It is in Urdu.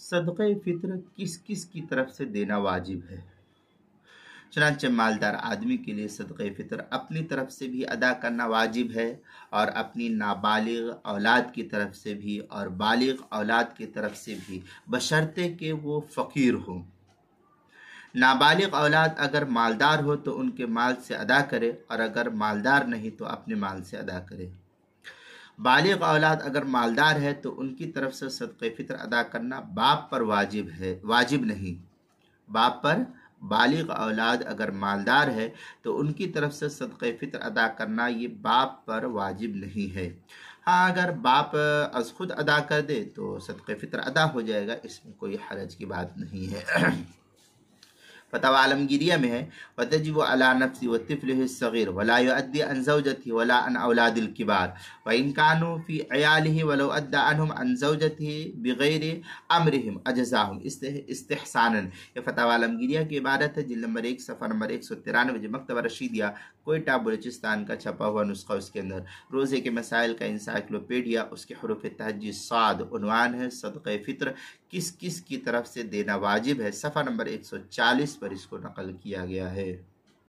صدقہ فطر کس کس کی طرف سے دینا واجب ہے؟ چنانچہ مالدار آدمی کے لیے صدقہ فطر اپنی طرف سے بھی ادا کرنا واجب ہے، اور اپنی نابالغ اولاد کی طرف سے بھی اور بالغ اولاد کی طرف سے بھی، بشرطے کہ وہ فقیر ہوں۔ نابالغ اولاد اگر مالدار ہو تو ان کے مال سے ادا کرے، اور اگر مالدار نہیں تو اپنے مال سے ادا کرے۔ بالغ اولاد اگر مالدار ہے تو ان کی طرف سے صدقہ فطر ادا کرنا باپ پر واجب نہیں۔ باپ پر بالغ اولاد اگر مالدار ہے تو ان کی طرف سے صدقہ فطر ادا کرنا یہ باپ پر واجب نہیں ہے۔ ہاں، اگر باپ از خود ادا کر دے تو صدقہ فطر ادا ہو جائے گا، اس میں کوئی حرج کی بات نہیں ہے۔ فتاوی عالمگیریہ میں ہے وَتَجِبُ عَلَى نَفْسِ وَطِفْلِهِ الصَّغِيرِ وَلَا يُؤَدِّي عَنْ زَوْجَتِهِ وَلَا عَنْ أَوْلَادِ الْكِبَارِ وَإِنْ كَانُوا فِي عِيَالِهِ وَلَوْ أَدَّى عَنْهُمْ عَنْ زَوْجَتِهِ بِغَيْرِ أَمْرِهِمْ أَجْزَاهُمْ استحساناً۔ یہ فتاوی عالمگیریہ کی عبارت ہے، جلد نمبر 1 صفحہ نمبر 193، مکتبہ رشیدیہ، کوئٹہ بلوچستان کا چھپا ہوا نسخہ اس کے اندر۔ روزے کے مسائل کا انسائکلوپیڈیا، اس کے حروف تہجی صاد، عنوان ہے صدقہ فطر کس کس کی طرف سے دینا واجب ہے، صفحہ نمبر 140 پر اس کو نقل کیا گیا ہے۔